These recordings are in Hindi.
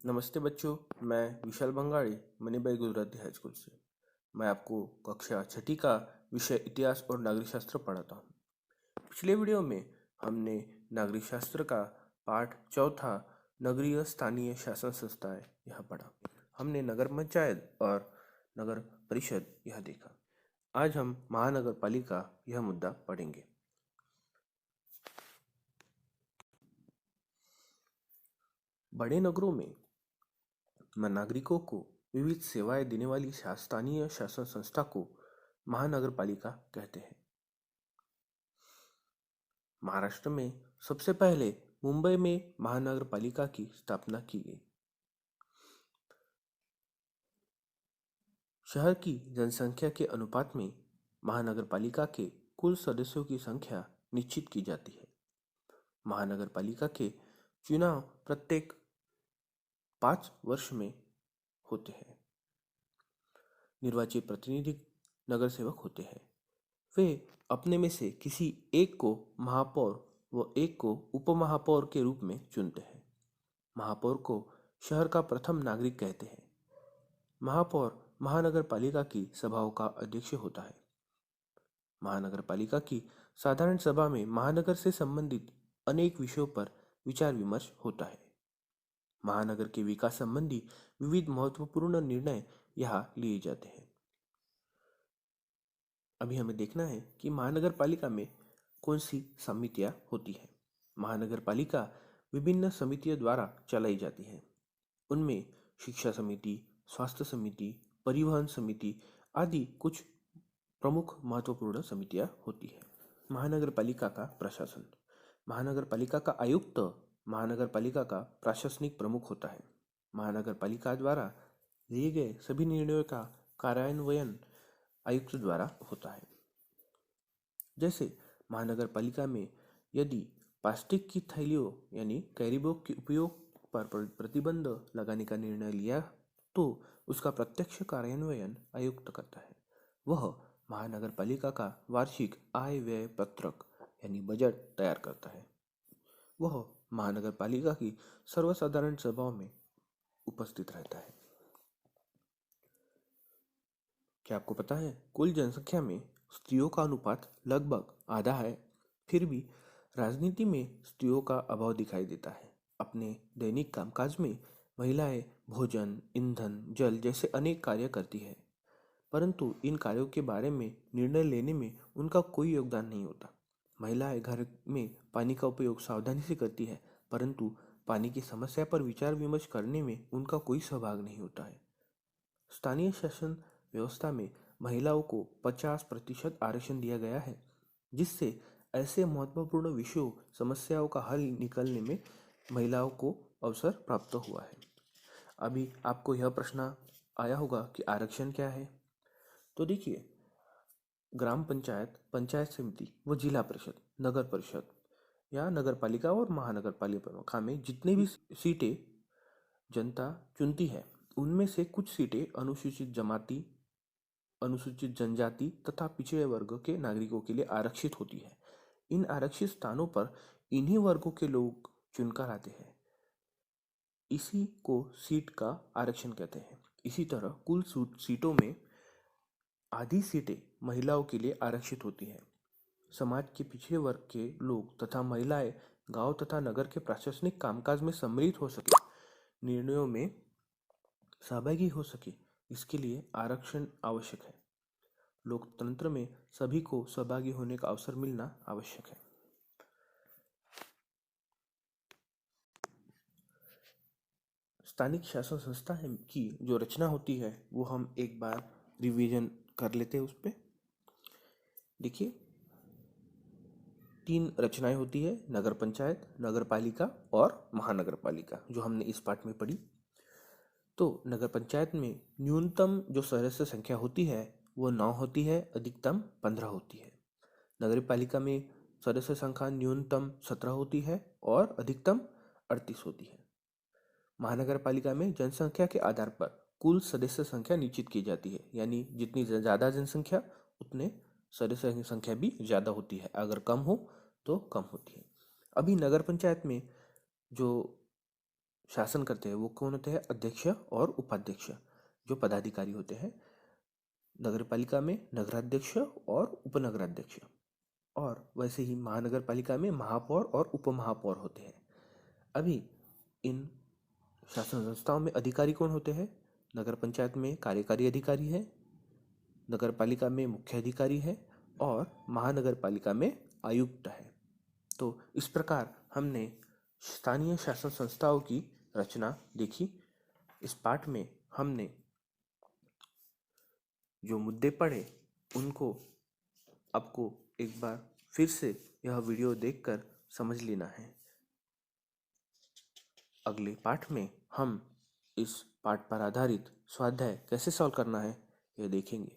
नमस्ते बच्चों, मैं विशाल बंगाड़ी मणिबाई गुजराती हाई स्कूल से। मैं आपको कक्षा छठी का विषय इतिहास और नागरिक शास्त्र पढ़ाता हूँ। पिछले वीडियो में हमने नागरिक शास्त्र का पाठ चौथा नगरीय स्थानीय शासन संस्थाएं यह पढ़ा। हमने नगर पंचायत और नगर परिषद यह देखा। आज हम महानगर पालिका यह मुद्दा पढ़ेंगे। बड़े नगरों में नागरिकों को विविध सेवाएं देने वाली स्थानीय शासन संस्था को महानगर पालिका कहते हैं। महाराष्ट्र में सबसे पहले मुंबई में महानगर पालिका की स्थापना की गई। शहर की जनसंख्या के अनुपात में महानगर पालिका के कुल सदस्यों की संख्या निश्चित की जाती है। महानगर पालिका के चुनाव प्रत्येक 5 वर्ष में होते हैं। निर्वाचित प्रतिनिधि नगर सेवक होते हैं। वे अपने में से किसी एक को महापौर व एक को उपमहापौर के रूप में चुनते हैं। महापौर को शहर का प्रथम नागरिक कहते हैं। महापौर महानगर पालिका की सभाओं का अध्यक्ष होता है। महानगर पालिका की साधारण सभा में महानगर से संबंधित अनेक विषयों पर विचार विमर्श होता है। महानगर के विकास संबंधी विविध महत्वपूर्ण निर्णय यहाँ लिए जाते हैं। अभी हमें देखना है कि महानगर पालिका में कौन सी समितियां होती हैं। महानगर पालिका विभिन्न समितियों द्वारा चलाई जाती है। उनमें शिक्षा समिति, स्वास्थ्य समिति, परिवहन समिति आदि कुछ प्रमुख महत्वपूर्ण समितियां होती हैं। महानगर पालिका का प्रशासन। महानगर पालिका का आयुक्त महानगर पालिका का प्रशासनिक प्रमुख होता है। महानगर पालिका द्वारा लिए गए सभी निर्णयों का कार्यान्वयन आयुक्त द्वारा होता है। जैसे महानगर पालिका में यदि प्लास्टिक की थैलियों यानी कैरी बैग के उपयोग पर प्रतिबंध लगाने का निर्णय लिया तो उसका प्रत्यक्ष कार्यान्वयन आयुक्त करता है। वह महानगर पालिका का वार्षिक आय व्यय पत्रक यानी बजट तैयार करता है। वह महानगर पालिका की सर्वसाधारण सभाओं में उपस्थित रहता है। क्या आपको पता है कुल जनसंख्या में स्त्रियों का अनुपात लगभग आधा है, फिर भी राजनीति में स्त्रियों का अभाव दिखाई देता है। अपने दैनिक कामकाज में महिलाएं भोजन, ईंधन, जल जैसे अनेक कार्य करती है, परंतु इन कार्यों के बारे में निर्णय लेने में उनका कोई योगदान नहीं होता। महिलाएं घर में पानी का उपयोग सावधानी से करती है, परंतु पानी की समस्या पर विचार विमर्श करने में उनका कोई सहभाग नहीं होता है। स्थानीय शासन व्यवस्था में महिलाओं को 50% आरक्षण दिया गया है, जिससे ऐसे महत्वपूर्ण विषयों समस्याओं का हल निकलने में महिलाओं को अवसर प्राप्त हुआ है। अभी आपको यह प्रश्न आया होगा कि आरक्षण क्या है। तो देखिए, ग्राम पंचायत, पंचायत समिति व जिला परिषद, नगर परिषद या नगर पालिका और महानगर पालिका में जितनी भी सीटें जनता चुनती है, उनमें से कुछ सीटें अनुसूचित जमाती, अनुसूचित जनजाति तथा पिछड़े वर्ग के नागरिकों के लिए आरक्षित होती है। इन आरक्षित स्थानों पर इन्हीं वर्गों के लोग चुनकर आते हैं। इसी को सीट का आरक्षण कहते हैं। इसी तरह कुल सीटों में आधी सीटें महिलाओं के लिए आरक्षित होती हैं। समाज के पिछड़े वर्ग के लोग तथा महिलाएं गांव तथा नगर के प्रशासनिक कामकाज में सम्मिलित हो सके, निर्णयों में सहभागी हो सके, इसके लिए आरक्षण आवश्यक है। लोकतंत्र में सभी को सहभागी होने का अवसर मिलना आवश्यक है। स्थानिक शासन संस्था की जो रचना होती है वो हम एक बार रिवीजन कर लेते हैं। उस पर देखिए, 3 रचनाएं होती है: नगर पंचायत, नगर पालिका और महानगर पालिका, जो हमने इस पाठ में पढ़ी। तो नगर पंचायत में न्यूनतम जो सदस्य संख्या होती है वो 9 होती है, अधिकतम 15 होती है। नगर पालिका में सदस्य संख्या न्यूनतम 17 होती है और अधिकतम 38 होती है। महानगर पालिका में जनसंख्या के आधार पर कुल सदस्य संख्या निश्चित की जाती है, यानी जितनी ज़्यादा जनसंख्या उतने सदस्य की संख्या भी ज़्यादा होती है, अगर कम हो तो कम होती है। अभी नगर पंचायत में जो शासन करते हैं वो कौन होते हैं? अध्यक्ष और उपाध्यक्ष, जो पदाधिकारी होते हैं। नगर पालिका में नगराध्यक्ष और उपनगराध्यक्ष, और वैसे ही महानगर पालिका में महापौर और उपमहापौर होते हैं। अभी इन शासन संस्थाओं में अधिकारी कौन होते हैं? नगर पंचायत में कार्यकारी अधिकारी है, नगर पालिका में मुख्य अधिकारी है, और महानगर पालिका में आयुक्त है। तो इस प्रकार हमने स्थानीय शासन संस्थाओं की रचना देखी। इस पाठ में हमने जो मुद्दे पढ़े उनको आपको एक बार फिर से यह वीडियो देखकर समझ लेना है। अगले पाठ में हम इस पाठ पर आधारित स्वाध्याय कैसे सॉल्व करना है यह देखेंगे।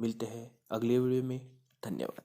मिलते हैं अगले वीडियो में। धन्यवाद।